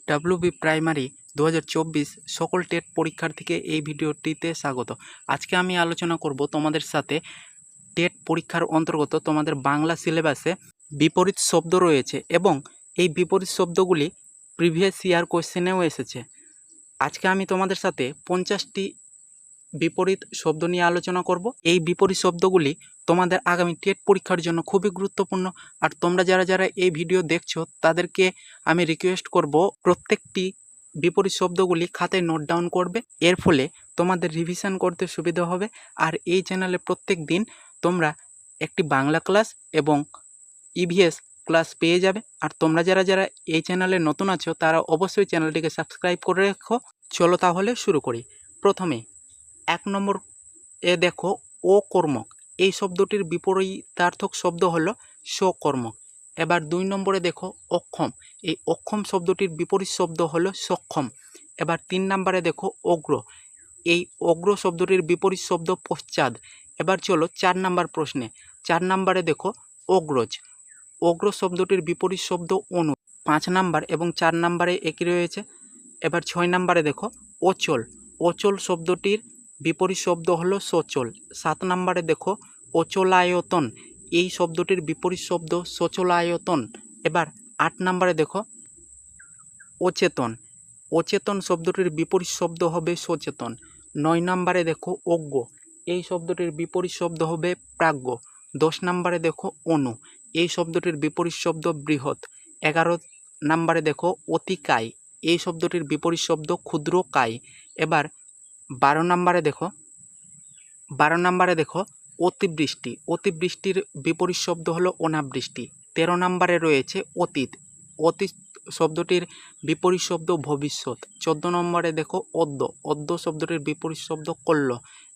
WB primary 2024 সকল TET পরীক্ষার্থীকে এই ভিডিওটিতে স্বাগত। আজকে আমি আলোচনা করব তোমাদের সাথে টেট পরীক্ষার অন্তর্গত তোমাদের বাংলা সিলেবাসে বিপরীত শব্দ রয়েছে এবং এই বিপরীত শব্দগুলি প্রিভিয়াস ইয়ার কোয়েশ্চেনেও এসেছে। আজকে আমি তোমাদের সাথে 50টি বিপরীত শব্দ নিয়ে আলোচনা করব। এই বিপরীত শব্দগুলি তোমাদের আগামী টেট পরীক্ষার জন্য খুবই গুরুত্বপূর্ণ। আর তোমরা যারা এই ভিডিও দেখছো তাদেরকে আমি রিকোয়েস্ট করব প্রত্যেকটি বিপরীত শব্দগুলি খাতায় নোট ডাউন করবে। এর ফলে তোমাদের রিভিশন করতে সুবিধা হবে। আর এই চ্যানেলে প্রত্যেক দিন তোমরা একটি বাংলা ক্লাস এবং ইভিএস ক্লাস পেয়ে যাবে। আর তোমরা যারা এই চ্যানেলে নতুন আছো তারা অবশ্যই চ্যানেলটিকে সাবস্ক্রাইব করে রেখো। চলো তাহলে শুরু করি। প্রথমে 1 নম্বর দেখো অকর্মক। এই শব্দটির বিপরীতার্থক শব্দ হলো সকর্মক। এবার 2 নম্বরে দেখো অক্ষম। এই অক্ষম শব্দটির বিপরীত শব্দ হলো সক্ষম। এবার 3 নম্বরে দেখো অগ্র। এই অগ্র শব্দটির বিপরীত শব্দ পশ্চাৎ। এবার চলো 4 নম্বর প্রশ্নে। 4 নম্বরে দেখো অগ্রজ। অগ্র শব্দটির বিপরীত শব্দ অনু। 5 নম্বর এবং 4 নম্বরে একই রয়েছে। এবার 6 নম্বরে দেখো অচল। অচল শব্দটির বিপরীত শব্দ হলো সচল। 7 নম্বরে দেখো অচলায়তন। এই শব্দটির বিপরীত শব্দ সচলায়তন। এবার 8 নম্বরে দেখো অচেতন। অচেতন শব্দটির বিপরীত শব্দ হবে সচেতন। 9 নম্বরে দেখো অজ্ঞ। এই শব্দটির বিপরীত শব্দ হবে প্রাজ্ঞ। 10 নম্বরে দেখো অনু। এই শব্দটির বিপরীত শব্দ বৃহৎ। 11 নম্বরে দেখো অতিকায়। এই শব্দটির বিপরীত শব্দ ক্ষুদ্রকায়। এবার 12 নম্বরে দেখো অতিবৃষ্টি। অতিবৃষ্টির বিপরীত শব্দ হলো অনাবৃষ্টি। 13 নম্বরে রয়েছে অতীত। অতীত শব্দটির বিপরীত শব্দ ভবিষ্যৎ। 14 নম্বরে দেখো অদ্য। অদ্য শব্দটির বিপরীত শব্দ কল্য।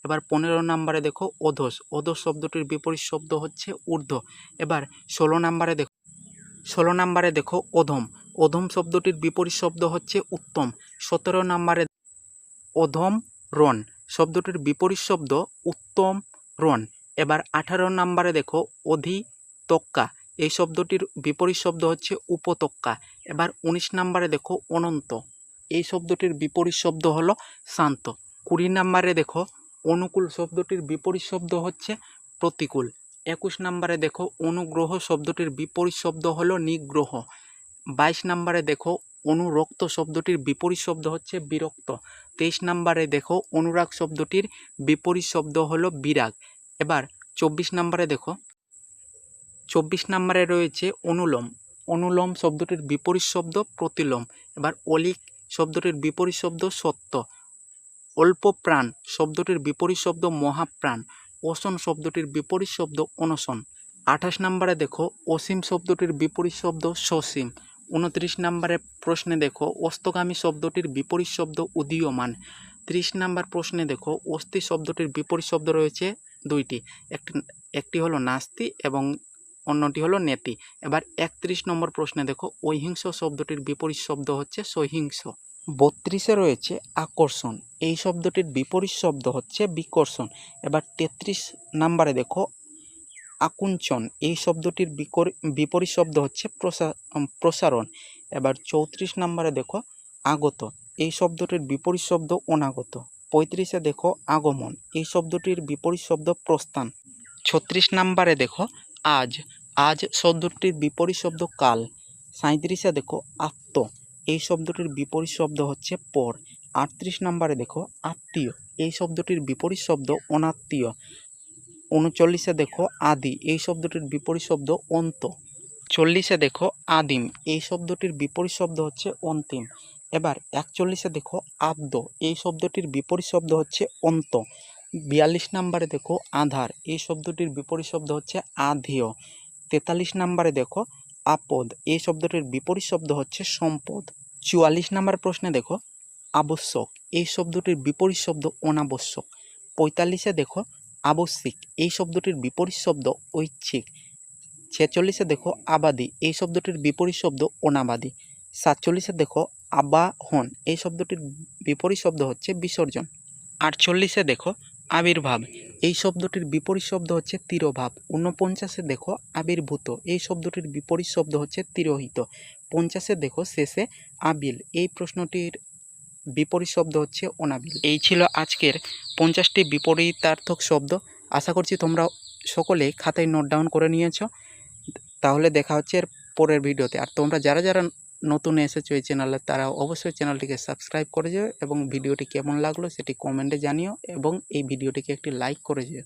এবার 15 নম্বরে দেখো অধস। অধস শব্দটির বিপরীত শব্দ হচ্ছে ঊর্ধ্ব। এবার 16 নম্বরে দেখো অধম। অধম শব্দটির বিপরীত শব্দ হচ্ছে উত্তম। 17 নম্বরে অধম রণ শব্দটির বিপরীত শব্দ উত্তম রণ। এবার 18 নম্বরে দেখো অধিতক্কা। এই শব্দটির বিপরীত শব্দ হচ্ছে উপত্যকা। এবার 19 নম্বরে দেখো অনন্ত। এই শব্দটির বিপরীত শব্দ হলো শান্ত। 20 নম্বরে দেখো অনুকূল শব্দটির বিপরীত শব্দ হচ্ছে প্রতিকূল। 21 নম্বরে দেখো অনুগ্রহ শব্দটির বিপরীত শব্দ হলো নিগ্রহ। 22 নম্বরে দেখো অনুরক্ত শব্দটির বিপরীত শব্দ হচ্ছে বিরক্ত। 23 নম্বরে দেখো অনুরাগ শব্দটির বিপরীত শব্দ হলো বিরাগ। এবার 24 নম্বরে দেখো 24 নম্বরে রয়েছে অনুলোম। অনুলোম শব্দটির বিপরীত শব্দ প্রতিলোম। এবার অলিক শব্দটির বিপরীত শব্দ সত্য। অল্প প্রাণ শব্দটির বিপরীত শব্দ মহাপ্রাণ। অসন শব্দটির বিপরীত শব্দ অনশন। 28 নম্বরে দেখো অসীম শব্দটির বিপরীত শব্দ সসীম। 29 নম্বরে প্রশ্নে দেখো অস্তগামী শব্দটির বিপরীত শব্দ উদীয়মান। 30 নম্বর প্রশ্নে দেখো অস্থি শব্দটির বিপরীত শব্দ রয়েছে 2টি। একটি হলো নাস্তি এবং অন্যটি হলো নেতি। এবার 31 নম্বর প্রশ্নে দেখো ঐহিংস শব্দটির বিপরীত শব্দ হচ্ছে সহিংস। 32-এ রয়েছে আকর্ষণ। এই শব্দটির বিপরীত শব্দ হচ্ছে বিকর্ষণ। এবার 33 নম্বরে দেখো আকুঞ্চন। এই শব্দটির বিপরীত শব্দ হচ্ছে প্রসারণ। এবার 34 নম্বরে দেখো আগত। এই শব্দটির বিপরীত শব্দ অনাগত। 35-এ দেখো আগমন। এই শব্দটির বিপরীত শব্দ প্রস্থান। 36 নম্বরে দেখো আজ। আজ শব্দটির বিপরীত শব্দ কাল। 37-এ দেখো আত্ম। এই শব্দটির বিপরীত শব্দ হচ্ছে পর। 38 নম্বরে দেখো আত্মীয়। এই শব্দটির বিপরীত শব্দ অনাত্মীয়। 39-এ দেখো আদি। এই শব্দটির বিপরীত শব্দ অন্ত। 40-এ দেখো আদিম। এই শব্দটির বিপরীত শব্দ হচ্ছে অন্তিম। এবার 41-এ দেখো আদ্য। এই শব্দটির বিপরীত শব্দ হচ্ছে অন্ত। 42 নম্বরে দেখো আধার। এই শব্দটির বিপরীত শব্দ হচ্ছে আধেয়। 43 নম্বরে দেখো আপদ। এই শব্দটির বিপরীত শব্দ হচ্ছে সম্পদ। 44 নম্বর প্রশ্নে দেখো আবশ্যক। এই শব্দটির বিপরীত শব্দ অনাবশ্যক। 45-এ দেখো আবশ্যিক। এই শব্দটির বিপরীত শব্দ ঐচ্ছিক। 46-এ দেখো আবাদি। এই শব্দটির বিপরীত শব্দ অনাবাদি। 47-এ দেখো আবাহন। এই শব্দটির বিপরীত শব্দ হচ্ছে বিসর্জন। 48-এ দেখো আবির্ভাব। এই শব্দটির বিপরীত শব্দ হচ্ছে তিরোভাব। 49-এ দেখো আবির্ভূত। এই শব্দটির বিপরীত শব্দ হচ্ছে তিরোহিত। 50-এ দেখো শেষে আবিল, এই প্রশ্নটির বিপরীত শব্দ হচ্ছে অনাবিল। এই ছিল আজকের 50টি বিপরীতার্থক শব্দ। আশা করছি তোমরা সকলেই খাতায় নোট ডাউন করে নিয়েছো। তাহলে দেখা হচ্ছে এর পরের ভিডিওতে। আর তোমরা যারা যারা নতুন এসেছো এই চ্যানেলে, তারা অবশ্যই চ্যানেলটিকে সাবস্ক্রাইব করে যেও এবং ভিডিওটি কেমন লাগলো সেটি কমেন্টে জানিও এবং এই ভিডিওটিকে একটি লাইক করে যেও।